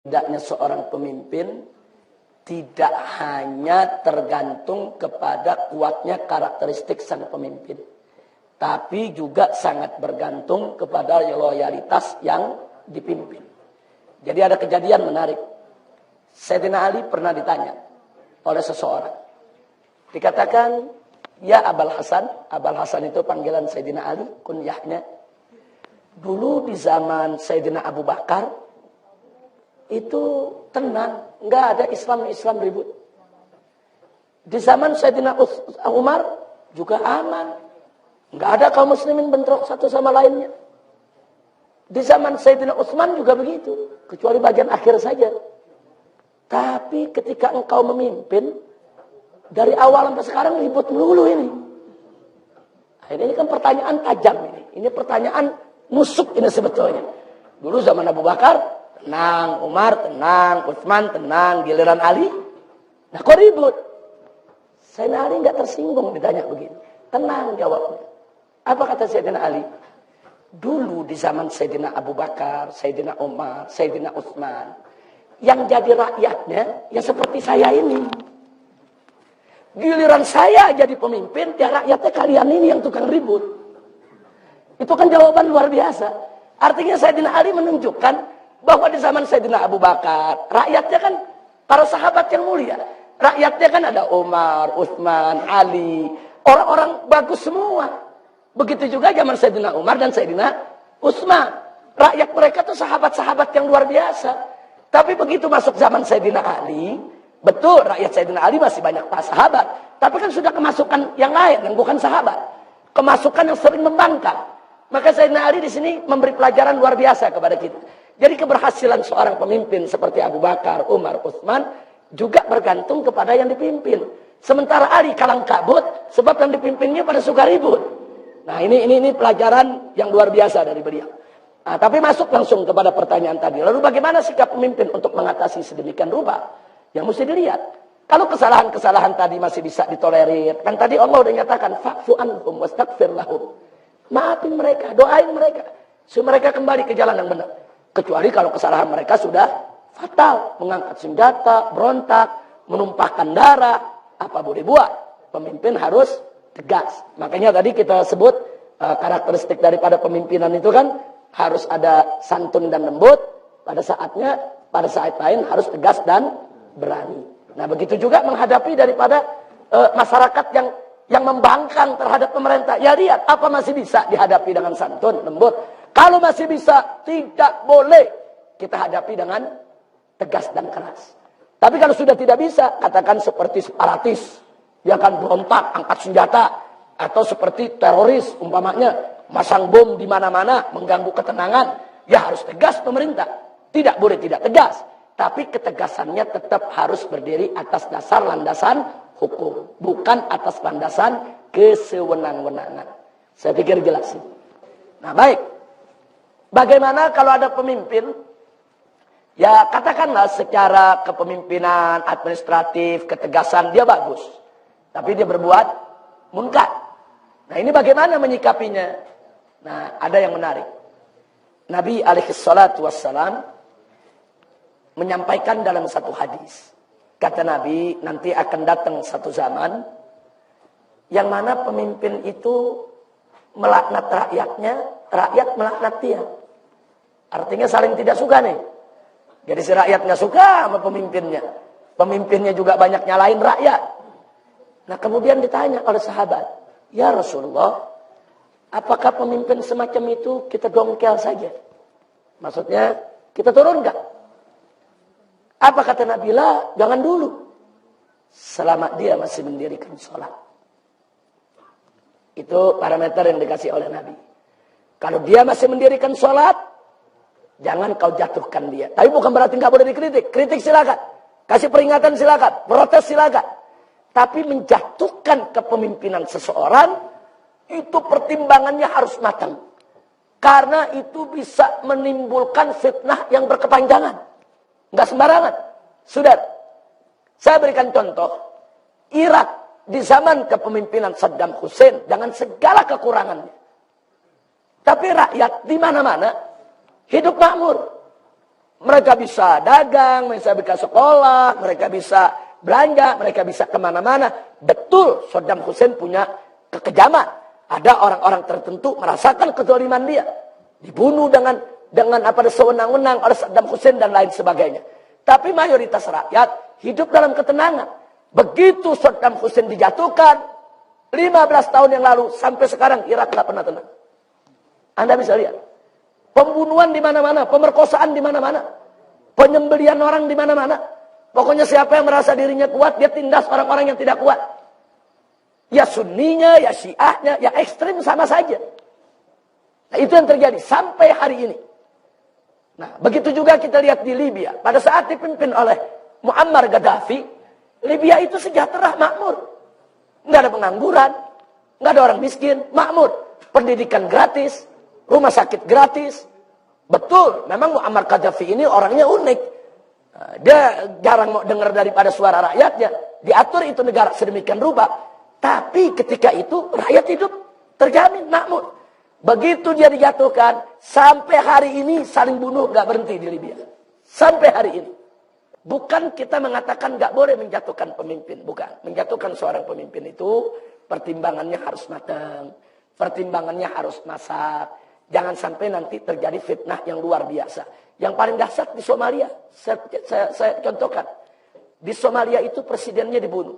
Tidaknya seorang pemimpin tidak hanya tergantung kepada kuatnya karakteristik sang pemimpin, tapi juga sangat bergantung kepada loyalitas yang dipimpin. Jadi ada kejadian menarik. Sayyidina Ali pernah ditanya oleh seseorang. Dikatakan, ya Abul Hasan. Abul Hasan itu panggilan Sayyidina Ali, kunyahnya. Dulu di zaman Sayyidina Abu Bakar, itu tenang, nggak ada Islam ribut. Di zaman Sayyidina Umar juga aman, nggak ada kaum muslimin bentrok satu sama lainnya. Di zaman Sayyidina Utsman juga begitu, kecuali bagian akhir saja. Tapi ketika engkau memimpin, dari awal sampai sekarang ribut melulu ini. Ini kan pertanyaan tajam ini. Ini pertanyaan nusuk ini sebetulnya. Dulu zaman Abu Bakar tenang, Umar tenang, Utsman tenang, giliran Ali, nah kok ribut? Sayyidina Ali nggak tersinggung ditanya begini, tenang jawabnya. Apa kata Sayyidina Ali? Dulu di zaman Sayyidina Abu Bakar, Sayyidina Umar, Sayyidina Utsman, yang jadi rakyatnya ya seperti saya ini. Giliran saya jadi pemimpin, ya rakyatnya kalian ini yang tukang ribut. Itu kan jawaban luar biasa. Artinya Sayyidina Ali menunjukkan bahwa di zaman Sayyidina Abu Bakar, rakyatnya kan para sahabat yang mulia. Rakyatnya kan ada Umar, Utsman, Ali. Orang-orang bagus semua. Begitu juga zaman Sayyidina Umar dan Sayyidina Utsman. Rakyat mereka tuh sahabat-sahabat yang luar biasa. Tapi begitu masuk zaman Sayyidina Ali, betul rakyat Sayyidina Ali masih banyak para sahabat. Tapi kan sudah kemasukan yang lain, yang bukan sahabat. Kemasukan yang sering membangkang. Maka Sayyidina Ali di sini memberi pelajaran luar biasa kepada kita. Jadi keberhasilan seorang pemimpin seperti Abu Bakar, Umar, Utsman juga bergantung kepada yang dipimpin. Sementara Ali kalang kabut sebab yang dipimpinnya pada suka ribut. Nah ini pelajaran yang luar biasa dari beliau. Nah, tapi masuk langsung kepada pertanyaan tadi. Lalu bagaimana sikap pemimpin untuk mengatasi sedemikian rupa? Yang mesti dilihat. Kalau kesalahan-kesalahan tadi masih bisa ditolerir. Kan tadi Allah sudah nyatakan, fa'fu anhum wastaghfir lahum. Maafin mereka, doain mereka. Supaya mereka kembali ke jalan yang benar. Kecuali kalau kesalahan mereka sudah fatal. Mengangkat senjata, berontak, menumpahkan darah. Apa boleh buat? Pemimpin harus tegas. Makanya tadi kita sebut karakteristik daripada pemimpinan itu kan harus ada santun dan lembut. Pada saatnya, pada saat lain harus tegas dan berani. Nah begitu juga menghadapi daripada masyarakat yang membangkang terhadap pemerintah. Ya lihat, apa masih bisa dihadapi dengan santun, lembut. Kalau masih bisa, tidak boleh kita hadapi dengan tegas dan keras. Tapi kalau sudah tidak bisa, katakan seperti separatis. Dia akan berontak, angkat senjata. Atau seperti teroris, umpamanya, masang bom di mana-mana, mengganggu ketenangan. Ya harus tegas pemerintah. Tidak boleh tidak tegas. Tapi ketegasannya tetap harus berdiri atas dasar landasan hukum. Bukan atas landasan kesewenang-wenangan. Saya pikir jelas sih. Nah baik. Bagaimana kalau ada pemimpin, ya katakanlah secara kepemimpinan, administratif, ketegasan dia bagus. Tapi dia berbuat munkar. Nah ini bagaimana menyikapinya? Nah ada yang menarik. Nabi alaihissalatu wassalam menyampaikan dalam satu hadis. Kata Nabi, nanti akan datang satu zaman yang mana pemimpin itu melaknat rakyatnya, rakyat melaknat dia. Artinya saling tidak suka nih. Jadi si rakyat nggak suka sama pemimpinnya. Pemimpinnya juga banyak nyalain rakyat. Nah kemudian ditanya oleh sahabat, ya Rasulullah, apakah pemimpin semacam itu kita dongkel saja? Maksudnya kita turunkan. Apa kata Nabi? Lah, jangan dulu. Selama dia masih mendirikan sholat. Itu parameter yang dikasih oleh Nabi. Kalau dia masih mendirikan sholat, jangan kau jatuhkan dia. Tapi bukan berarti nggak boleh dikritik. Kritik silakan. Kasih peringatan silakan. Protes silakan. Tapi menjatuhkan kepemimpinan seseorang, itu pertimbangannya harus matang. Karena itu bisa menimbulkan fitnah yang berkepanjangan. Nggak sembarangan. Sudah. Saya berikan contoh. Irak di zaman kepemimpinan Saddam Hussein dengan segala kekurangannya. Tapi rakyat di mana-mana hidup makmur. Mereka bisa dagang, mereka bisa sekolah, mereka bisa belanja, mereka bisa kemana-mana. Betul, Saddam Hussein punya kekejaman. Ada orang-orang tertentu merasakan kezaliman dia. Dibunuh dengan sewenang-wenang oleh Saddam Hussein dan lain sebagainya. Tapi mayoritas rakyat hidup dalam ketenangan. Begitu Saddam Hussein dijatuhkan, 15 tahun yang lalu, sampai sekarang Irak tidak pernah tenang. Anda bisa lihat. Pembunuhan di mana-mana, pemerkosaan di mana-mana. Penyembelihan orang di mana-mana. Pokoknya siapa yang merasa dirinya kuat, dia tindas orang-orang yang tidak kuat. Ya sunninya, ya syiahnya, ya ekstrim sama saja. Nah, itu yang terjadi sampai hari ini. Nah, begitu juga kita lihat di Libya. Pada saat dipimpin oleh Muammar Gaddafi, Libya itu sejahtera, makmur. Nggak ada pengangguran, nggak ada orang miskin, makmur. Pendidikan gratis, rumah sakit gratis. Betul, memang Muammar Gaddafi ini orangnya unik. Dia jarang mau dengar daripada suara rakyatnya. Diatur itu negara sedemikian rupa. Tapi ketika itu rakyat hidup terjamin, makmur. Begitu dia dijatuhkan, sampai hari ini saling bunuh nggak berhenti di Libya. Sampai hari ini. Bukan kita mengatakan nggak boleh menjatuhkan pemimpin. Bukan. Menjatuhkan seorang pemimpin itu pertimbangannya harus matang. Pertimbangannya harus masak. Jangan sampai nanti terjadi fitnah yang luar biasa. Yang paling dahsyat di Somalia. Saya contohkan. Di Somalia itu presidennya dibunuh.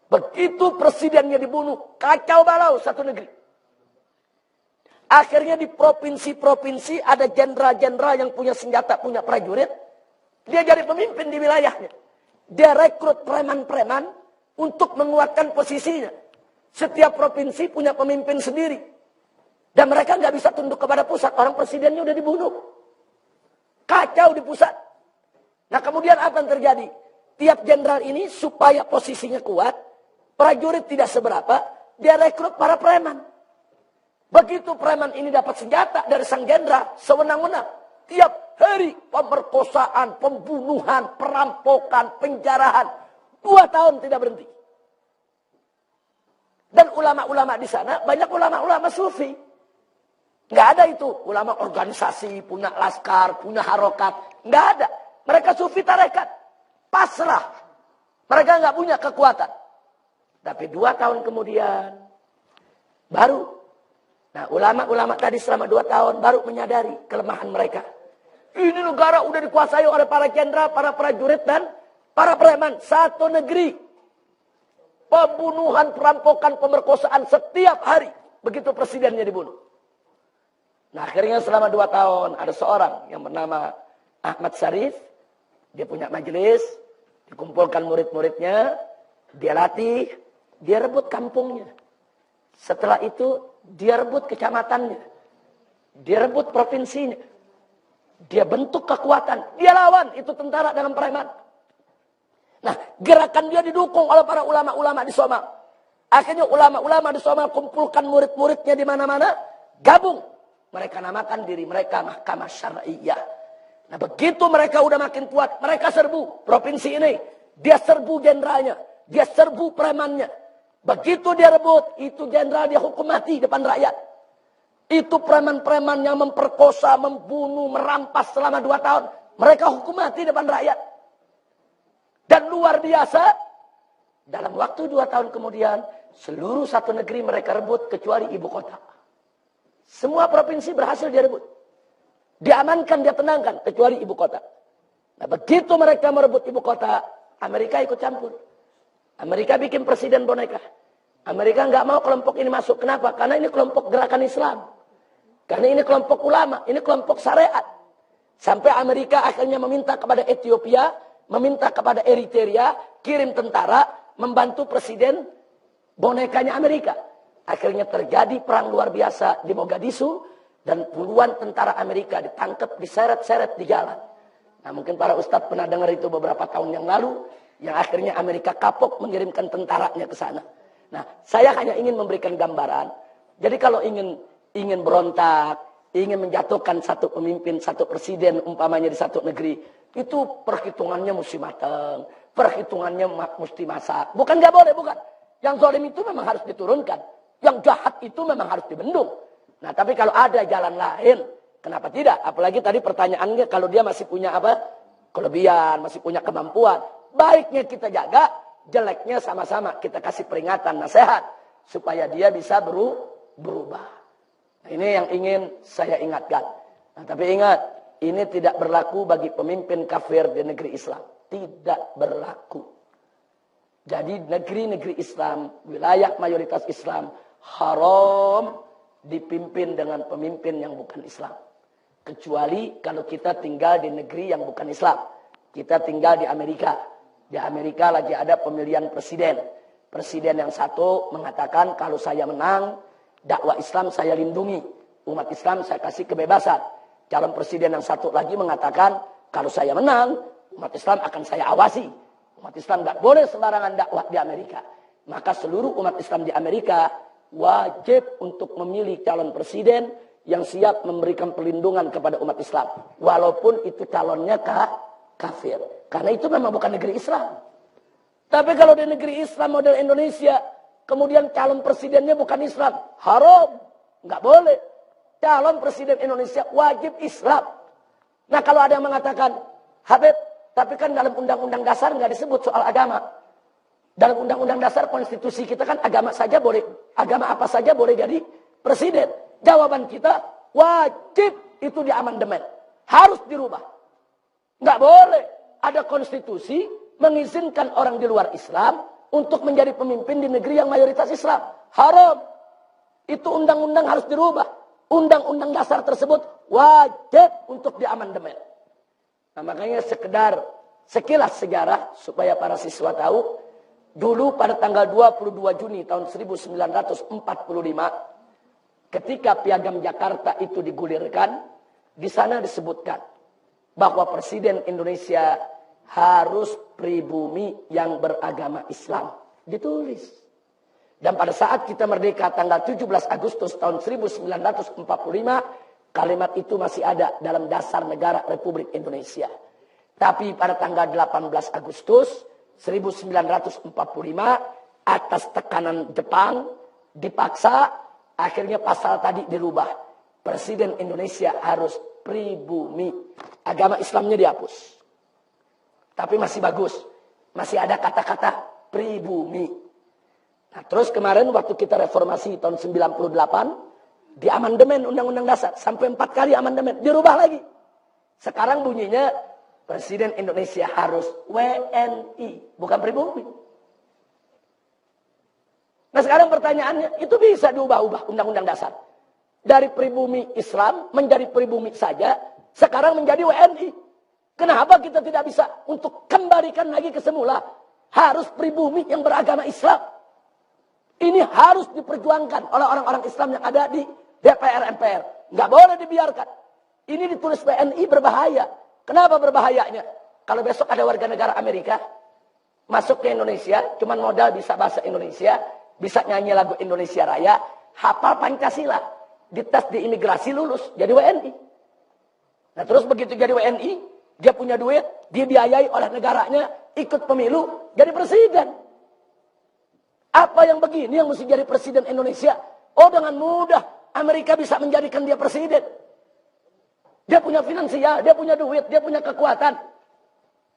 Begitu presidennya dibunuh, kacau balau satu negeri. Akhirnya di provinsi-provinsi ada jenderal-jenderal yang punya senjata, punya prajurit. Dia jadi pemimpin di wilayahnya. Dia rekrut preman-preman untuk menguatkan posisinya. Setiap provinsi punya pemimpin sendiri. Dan mereka nggak bisa tunduk kepada pusat. Orang presidennya udah dibunuh. Kacau di pusat. Nah kemudian apa yang terjadi? Tiap jenderal ini supaya posisinya kuat, prajurit tidak seberapa, dia rekrut para preman. Begitu preman ini dapat senjata dari sang jenderal, sewenang-wenang. Tiap hari pemerkosaan, pembunuhan, perampokan, penjarahan. 2 tahun tidak berhenti. Dan ulama-ulama di sana, banyak ulama-ulama sufi. Nggak ada itu. Ulama organisasi, punya laskar, punya harokat. Nggak ada. Mereka sufi tarekat. Pasrah. Mereka nggak punya kekuatan. Tapi 2 tahun kemudian, baru. Nah ulama-ulama tadi selama 2 tahun, baru menyadari kelemahan mereka. Ini negara udah dikuasai oleh para jenderal, para prajurit, dan para preman. Satu negeri. Pembunuhan, perampokan, pemerkosaan setiap hari. Begitu presidennya dibunuh. Nah akhirnya selama 2 tahun ada seorang yang bernama Ahmad Syarif. Dia punya majelis. Dikumpulkan murid-muridnya. Dia latih. Dia rebut kampungnya. Setelah itu dia rebut kecamatannya. Dia rebut provinsinya. Dia bentuk kekuatan. Dia lawan itu tentara dengan preman. Nah, gerakan dia didukung oleh para ulama-ulama di Somal. Akhirnya ulama-ulama di Somal kumpulkan murid-muridnya di mana-mana. Gabung. Mereka namakan diri mereka Mahkamah Syariah. Nah, begitu mereka udah makin kuat, mereka serbu provinsi ini. Dia serbu jenderalnya. Dia serbu premannya. Begitu dia rebut, itu jenderal dia hukum mati depan rakyat. Itu preman-preman yang memperkosa, membunuh, merampas selama 2 tahun. Mereka hukum mati depan rakyat. Dan luar biasa, dalam waktu 2 tahun kemudian, seluruh satu negeri mereka rebut kecuali ibu kota. Semua provinsi berhasil direbut. Diamankan, dia tenangkan, kecuali ibu kota. Nah begitu mereka merebut ibu kota, Amerika ikut campur. Amerika bikin presiden boneka. Amerika nggak mau kelompok ini masuk. Kenapa? Karena ini kelompok gerakan Islam. Karena ini kelompok ulama, ini kelompok syariat. Sampai Amerika akhirnya meminta kepada Ethiopia, meminta kepada Eritrea, kirim tentara, membantu presiden bonekanya Amerika. Akhirnya terjadi perang luar biasa di Mogadishu, dan puluhan tentara Amerika ditangkap, diseret-seret di jalan. Nah mungkin para ustadz pernah dengar itu beberapa tahun yang lalu, yang akhirnya Amerika kapok mengirimkan tentaranya ke sana. Nah saya hanya ingin memberikan gambaran. Jadi kalau ingin berontak, ingin menjatuhkan satu pemimpin, satu presiden umpamanya di satu negeri, itu perhitungannya mesti matang, perhitungannya mesti masak. Bukan nggak boleh, bukan. Yang zalim itu memang harus diturunkan, yang jahat itu memang harus dibendung. Nah tapi kalau ada jalan lain Kenapa tidak? Apalagi tadi pertanyaannya kalau dia masih punya apa? Kelebihan, masih punya kemampuan. Baiknya kita jaga, jeleknya sama-sama kita kasih peringatan, nasihat. Supaya dia bisa berubah. Nah, ini yang ingin saya ingatkan. Nah, tapi ingat, ini tidak berlaku bagi pemimpin kafir di negeri Islam. Tidak berlaku. Jadi negeri-negeri Islam, wilayah mayoritas Islam, haram dipimpin dengan pemimpin yang bukan Islam. Kecuali kalau kita tinggal di negeri yang bukan Islam. Kita tinggal di Amerika. Di Amerika lagi ada pemilihan presiden. Presiden yang satu mengatakan kalau saya menang, dakwah Islam saya lindungi. Umat Islam saya kasih kebebasan. Calon presiden yang satu lagi mengatakan kalau saya menang, umat Islam akan saya awasi. Umat Islam tidak boleh sembarangan dakwah di Amerika. Maka seluruh umat Islam di Amerika wajib untuk memilih calon presiden yang siap memberikan perlindungan kepada umat Islam. Walaupun itu calonnya kafir. Karena itu memang bukan negeri Islam. Tapi kalau di negeri Islam model Indonesia, kemudian calon presidennya bukan Islam, haram. Nggak boleh. Calon presiden Indonesia wajib Islam. Nah kalau ada yang mengatakan, Habib, tapi kan dalam undang-undang dasar nggak disebut soal agama. Dalam undang-undang dasar konstitusi kita kan agama saja boleh, agama apa saja boleh jadi presiden. Jawaban kita, wajib itu di amandemen. Harus dirubah. Nggak boleh ada konstitusi mengizinkan orang di luar Islam untuk menjadi pemimpin di negeri yang mayoritas Islam. Haram. Itu undang-undang harus dirubah. Undang-undang dasar tersebut wajib untuk diamandemen. Nah, makanya sekedar sekilas sejarah supaya para siswa tahu. Dulu pada tanggal 22 Juni tahun 1945 ketika Piagam Jakarta itu digulirkan, di sana disebutkan bahwa Presiden Indonesia harus pribumi yang beragama Islam. Ditulis. Dan pada saat kita merdeka tanggal 17 Agustus tahun 1945, kalimat itu masih ada dalam dasar negara Republik Indonesia. Tapi pada tanggal 18 Agustus 1945, atas tekanan Jepang, dipaksa, akhirnya pasal tadi dirubah. Presiden Indonesia harus pribumi. Agama Islamnya dihapus. Tapi masih bagus. Masih ada kata-kata pribumi. Nah, terus kemarin waktu kita reformasi tahun 98, di amandemen Undang-Undang Dasar. Sampai 4 kali amandemen. Dirubah lagi. Sekarang bunyinya, Presiden Indonesia harus WNI. Bukan pribumi. Nah sekarang pertanyaannya, itu bisa diubah-ubah Undang-Undang Dasar. Dari pribumi Islam menjadi pribumi saja, sekarang menjadi WNI. Kenapa kita tidak bisa untuk kembalikan lagi ke semula? Harus pribumi yang beragama Islam. Ini harus diperjuangkan oleh orang-orang Islam yang ada di DPR MPR. Nggak boleh dibiarkan. Ini ditulis WNI berbahaya. Kenapa berbahayanya? Kalau besok ada warga negara Amerika masuk ke Indonesia, cuman modal bisa bahasa Indonesia, bisa nyanyi lagu Indonesia Raya, hafal Pancasila, dites di imigrasi lulus, jadi WNI. Nah terus begitu jadi WNI, dia punya duit, dia biayai oleh negaranya, ikut pemilu, jadi presiden. Apa yang begini yang mesti jadi presiden Indonesia? Oh dengan mudah, Amerika bisa menjadikan dia presiden. Dia punya finansial, dia punya duit, dia punya kekuatan.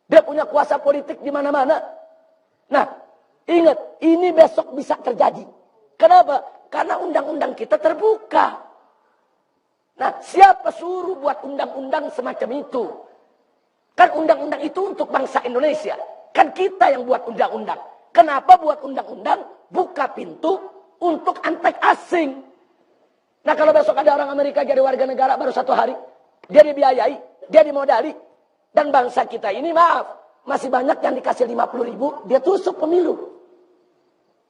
Dia punya kuasa politik di mana-mana. Nah, ingat, ini besok bisa terjadi. Kenapa? Karena undang-undang kita terbuka. Nah, siapa suruh buat undang-undang semacam itu? Kan undang-undang itu untuk bangsa Indonesia. Kan kita yang buat undang-undang. Kenapa buat undang-undang? Buka pintu untuk antek asing. Nah, kalau besok ada orang Amerika jadi warga negara baru 1 hari. Dia dibiayai, dia dimodali. Dan bangsa kita ini, maaf, masih banyak yang dikasih 50.000, dia tusuk pemilu.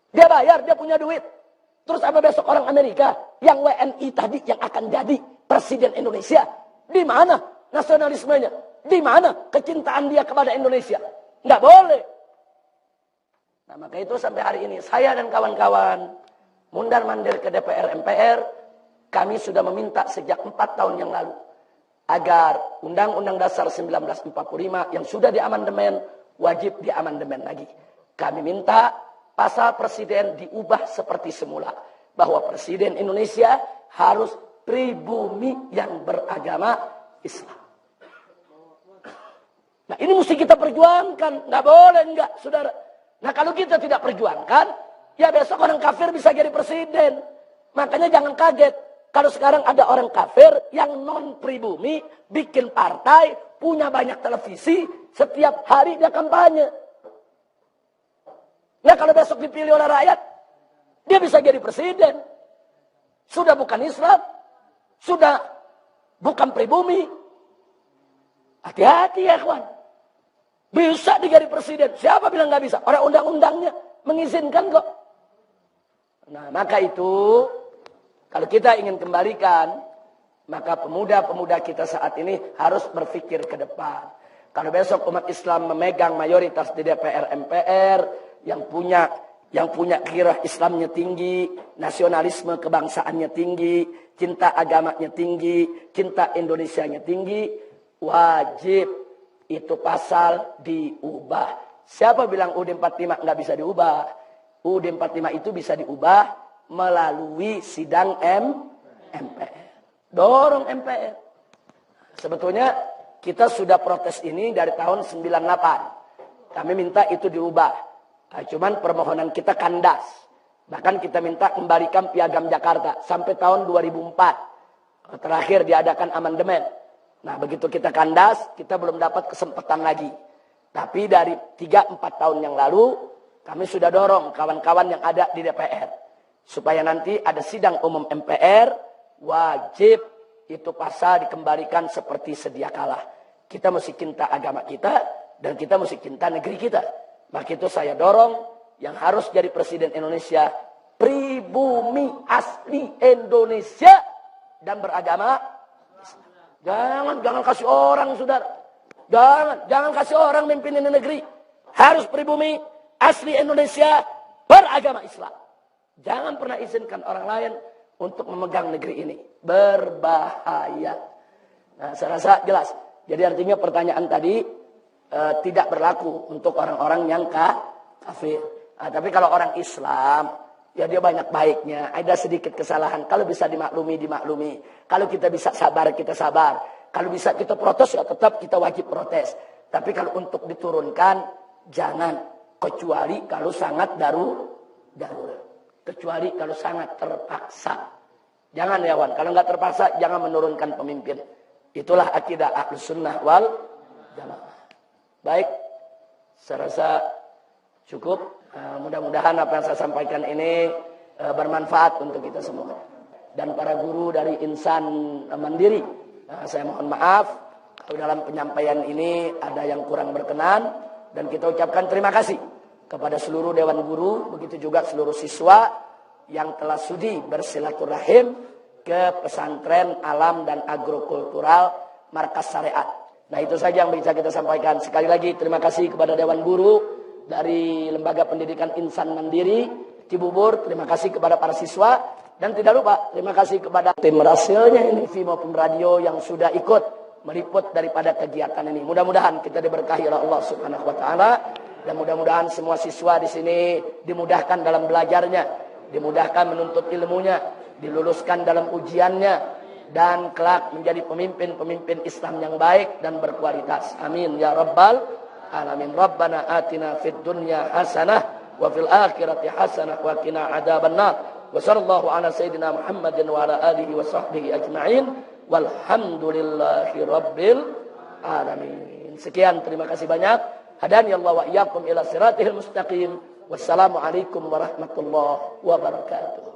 Dia bayar, dia punya duit. Terus apa besok orang Amerika yang WNI tadi yang akan jadi presiden Indonesia? Di mana nasionalismenya? Di mana kecintaan dia kepada Indonesia? Nggak boleh. Nah, maka itu sampai hari ini saya dan kawan-kawan mundar-mandir ke DPR MPR, kami sudah meminta sejak 4 tahun yang lalu agar Undang-Undang Dasar 1945 yang sudah diamandemen wajib diamandemen lagi. Kami minta pasal presiden diubah seperti semula, bahwa presiden Indonesia harus pribumi yang beragama Islam. Nah ini mesti kita perjuangkan. Nggak boleh enggak, saudara. Nah kalau kita tidak perjuangkan, ya besok orang kafir bisa jadi presiden. Makanya jangan kaget. Kalau sekarang ada orang kafir yang non pribumi, bikin partai, punya banyak televisi, setiap hari dia kampanye. Nah kalau besok dipilih oleh rakyat, dia bisa jadi presiden. Sudah bukan Islam, sudah bukan pribumi. Hati-hati ya kawan. Bisa jadi presiden. Siapa bilang nggak bisa? Orang undang-undangnya mengizinkan kok. Nah maka itu, kalau kita ingin kembalikan, maka pemuda-pemuda kita saat ini harus berpikir ke depan. Kalau besok umat Islam memegang mayoritas di DPR MPR, yang punya kirah Islamnya tinggi, nasionalisme kebangsaannya tinggi, cinta agamanya tinggi, cinta Indonesianya tinggi, wajib itu pasal diubah. Siapa bilang UUD 45 nggak bisa diubah? UUD 45 itu bisa diubah melalui sidang MPR. Dorong MPR. Sebetulnya kita sudah protes ini dari tahun 98. Kami minta itu diubah. Nah, cuman permohonan kita kandas. Bahkan kita minta kembalikan Piagam Jakarta sampai tahun 2004. Terakhir diadakan amandemen. Nah begitu kita kandas, kita belum dapat kesempatan lagi. Tapi dari 3-4 tahun yang lalu, kami sudah dorong kawan-kawan yang ada di DPR. Supaya nanti ada sidang umum MPR, wajib itu pasal dikembalikan seperti sedia kala. Kita mesti cinta agama kita, dan kita mesti cinta negeri kita. Maka itu saya dorong, yang harus jadi presiden Indonesia, pribumi asli Indonesia, dan beragama Islam. Jangan kasih orang, saudara. Jangan kasih orang mimpin negeri. Harus pribumi asli Indonesia, beragama Islam. Jangan pernah izinkan orang lain untuk memegang negeri ini. Berbahaya. Nah, saya rasa jelas. Jadi artinya pertanyaan tadi tidak berlaku untuk orang-orang yang kafir. Nah, tapi kalau orang Islam, ya dia banyak baiknya. Ada sedikit kesalahan. Kalau bisa dimaklumi, dimaklumi. Kalau kita bisa sabar, kita sabar. Kalau bisa kita protes, ya tetap kita wajib protes. Tapi kalau untuk diturunkan, jangan. Kecuali kalau sangat darurat. Kecuali kalau sangat terpaksa. Jangan ya Wan, kalau nggak terpaksa jangan menurunkan pemimpin. Itulah akidah Ahlus Sunnah wal Jamaah. Baik, saya rasa cukup. Mudah-mudahan apa yang saya sampaikan ini bermanfaat untuk kita semua. Dan para guru dari Insan Mandiri, saya mohon maaf kalau dalam penyampaian ini ada yang kurang berkenan. Dan kita ucapkan terima kasih kepada seluruh Dewan Guru, begitu juga seluruh siswa yang telah sudi bersilaturahim ke pesantren alam dan agrokultural Markas Syariat. Nah itu saja yang bisa kita sampaikan. Sekali lagi terima kasih kepada Dewan Guru dari Lembaga Pendidikan Insan Mandiri Cibubur. Terima kasih kepada para siswa. Dan tidak lupa terima kasih kepada tim rasilnya ini, TV maupun radio yang sudah ikut meliput daripada kegiatan ini. Mudah-mudahan kita diberkahi oleh Allah Subhanahu wa taala, dan mudah-mudahan semua siswa di sini dimudahkan dalam belajarnya, dimudahkan menuntut ilmunya, diluluskan dalam ujiannya, dan kelak menjadi pemimpin-pemimpin Islam yang baik dan berkualitas. Amin ya rabbal alamin. Rabbana atina fid dunya hasanah wa fil akhirati hasanah wa qina adzabannar. Wa sallallahu ala sayyidina Muhammadin wa ala alihi wa sahbihi ajma'in. Walhamdulillahi rabbil alamin. Sekian, terima kasih banyak. Hadani Allah wa iyyakum ila siratihil mustaqim. Wassalamualaikum warahmatullahi wabarakatuh.